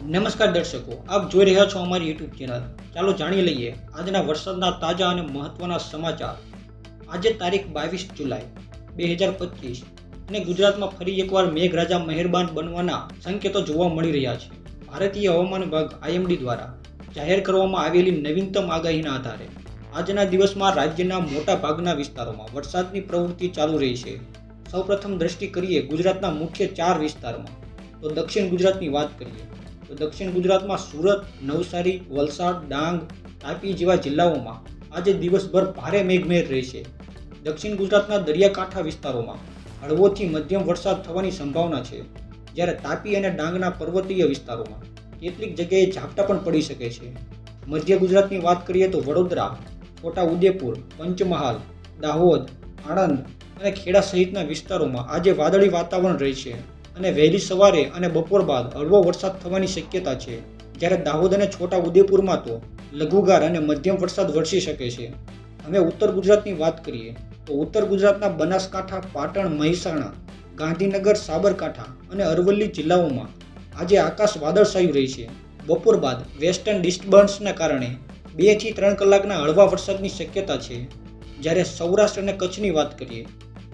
નમસ્કાર દર્શકો, આપ જોઈ રહ્યા છો અમારી યુટ્યુબ ચેનલ. ચાલો જાણી લઈએ આજના વરસાદના તાજા અને મહત્વના સમાચાર. આજે તારીખ 22 જુલાઈ 2025 અને ગુજરાતમાં ફરી એકવાર મેઘરાજા મહેરબાન બનવાના સંકેતો જોવા મળી રહ્યા છે. ભારતીય હવામાન વિભાગ IMD દ્વારા જાહેર કરવામાં આવેલી નવીનતમ આગાહીના આધારે આજના દિવસમાં રાજ્યના મોટા ભાગના વિસ્તારોમાં વરસાદની પ્રવૃત્તિ ચાલુ રહી છે. સૌપ્રથમ દ્રષ્ટિ કરીએ ગુજરાતના મુખ્ય 4 વિસ્તારમાં. તો દક્ષિણ ગુજરાતની વાત કરીએ તો દક્ષિણ ગુજરાતમાં સુરત, નવસારી, વલસાડ, ડાંગ, તાપી જેવા જિલ્લાઓમાં આજે દિવસભર ભારે મેઘમહેર રહેશે. દક્ષિણ ગુજરાતના દરિયાકાંઠા વિસ્તારોમાં હળવોથી મધ્યમ વરસાદ થવાની સંભાવના છે, જ્યારે તાપી અને ડાંગના પર્વતીય વિસ્તારોમાં કેટલીક જગ્યાએ ઝાપટા પણ પડી શકે છે. મધ્ય ગુજરાતની વાત કરીએ તો વડોદરા, છોટા ઉદેપુર, પંચમહાલ, દાહોદ, આણંદ અને ખેડા સહિતના વિસ્તારોમાં આજે વાદળી વાતાવરણ રહેશે અને વહેલી સવારે અને બપોર બાદ હળવો વરસાદ થવાની શક્યતા છે, જ્યારે દાહોદ અને છોટા ઉદેપુરમાં તો લઘુગાર અને મધ્યમ વરસાદ વરસી શકે છે. હવે ઉત્તર ગુજરાતની વાત કરીએ તો ઉત્તર ગુજરાતના બનાસકાંઠા, પાટણ, મહેસાણા, ગાંધીનગર, સાબરકાંઠા અને અરવલ્લી જિલ્લાઓમાં આજે આકાશ વાદળછાયું રહેશે. બપોર બાદ વેસ્ટર્ન ડિસ્ટર્બન્સના કારણે 2 થી 3 કલાકના હળવા વરસાદની શક્યતા છે. જ્યારે સૌરાષ્ટ્ર અને કચ્છની વાત કરીએ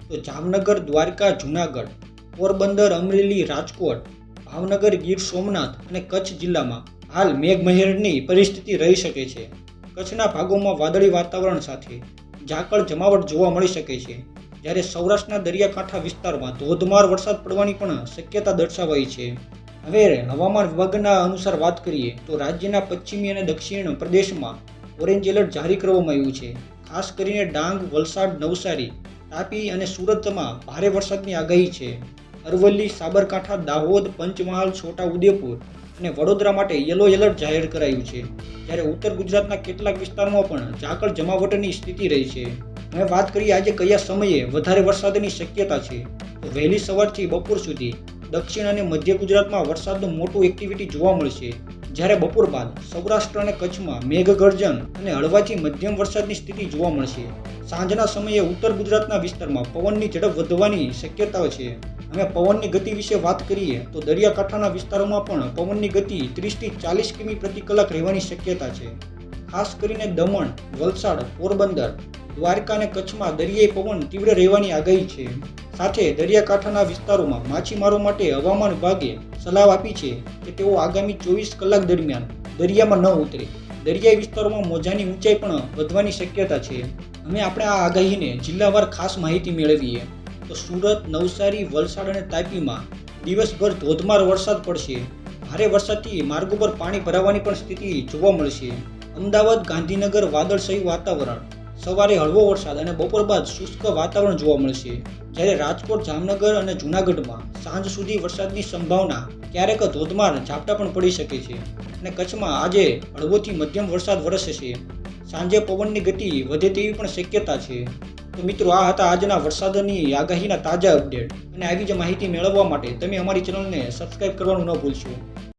તો જામનગર, દ્વારકા, જૂનાગઢ, પોરબંદર, અમરેલી, રાજકોટ, ભાવનગર, ગીર સોમનાથ અને કચ્છ જિલ્લામાં હાલ મેઘમહેરની પરિસ્થિતિ રહી શકે છે. કચ્છના ભાગોમાં વાદળી વાતાવરણ સાથે ઝાકળ જમાવટ જોવા મળી શકે છે, જ્યારે સૌરાષ્ટ્રના દરિયાકાંઠા વિસ્તારમાં ધોધમાર વરસાદ પડવાની પણ શક્યતા દર્શાવાઈ છે. હવે હવામાન વિભાગના અનુસાર વાત કરીએ તો રાજ્યના પશ્ચિમી અને દક્ષિણ પ્રદેશમાં ઓરેન્જ એલર્ટ જારી કરવામાં આવ્યું છે. ખાસ કરીને ડાંગ, વલસાડ, નવસારી, તાપી અને સુરતમાં ભારે વરસાદની આગાહી છે. અરવલ્લી, સાબરકાંઠા, દાહોદ, પંચમહાલ, છોટા ઉદેપુર અને વડોદરા માટે યલો એલર્ટ જાહેર કરાયું છે, જ્યારે ઉત્તર ગુજરાતના કેટલાક વિસ્તારોમાં પણ ઝાકળ જમાવટની સ્થિતિ રહી છે. હવે વાત કરીએ આજે કયા સમયે વધારે વરસાદની શક્યતા છે તો વહેલી સવારથી બપોર સુધી દક્ષિણ અને મધ્ય ગુજરાતમાં વરસાદનું મોટું એક્ટિવિટી જોવા મળશે, જ્યારે બપોર બાદ સૌરાષ્ટ્ર અને કચ્છમાં મેઘગર્જન અને હળવાથી મધ્યમ વરસાદની સ્થિતિ જોવા મળશે. સાંજના સમયે ઉત્તર ગુજરાતના વિસ્તારમાં પવનની ઝડપ વધવાની શક્યતાઓ છે. હવે પવનની ગતિ વિશે વાત કરીએ તો દરિયાકાંઠાના વિસ્તારોમાં પણ પવનની ગતિ 30 થી 40 કિમી પ્રતિ કલાક રહેવાની શક્યતા છે. ખાસ કરીને દમણ, વલસાડ, પોરબંદર, દ્વારકા અને કચ્છમાં દરિયાઈ પવન તીવ્ર રહેવાની આગાહી છે. સાથે દરિયાકાંઠાના વિસ્તારોમાં માછીમારો માટે હવામાન વિભાગે સલાહ આપી છે કે તેઓ આગામી 24 કલાક દરમિયાન દરિયામાં ન ઉતરે. દરિયાઈ વિસ્તારોમાં મોજાની ઊંચાઈ પણ વધવાની શક્યતા છે. હવે આપણે આ આગાહીને જિલ્લાવાર ખાસ માહિતી મેળવીએ તો સુરત, નવસારી, વલસાડ અને તાપીમાં દિવસભર ધોધમાર વરસાદ પડશે. ભારે વરસાદથી માર્ગો પર પાણી ભરાવાની પણ સ્થિતિ જોવા મળશે. અમદાવાદ, ગાંધીનગર વાદળછાયું વાતાવરણ, સવારે હળવો વરસાદ અને બપોર બાદ શુષ્ક વાતાવરણ જોવા મળશે, જ્યારે રાજકોટ, જામનગર અને જૂનાગઢમાં સાંજ સુધી વરસાદની સંભાવના, ક્યારેક ધોધમાર ઝાપટા પણ પડી શકે છે. અને કચ્છમાં આજે હળવોથી મધ્યમ વરસાદ વરસશે. સાંજે પવનની ગતિ વધે તેવી પણ શક્યતા છે. તો મિત્રો, આ હતા આજના વરસાદની આગાહીના તાજા અપડેટ. અને આવી જ માહિતી મેળવવા માટે તમે અમારી ચેનલને સબસ્ક્રાઇબ કરવાનું ન ભૂલશો.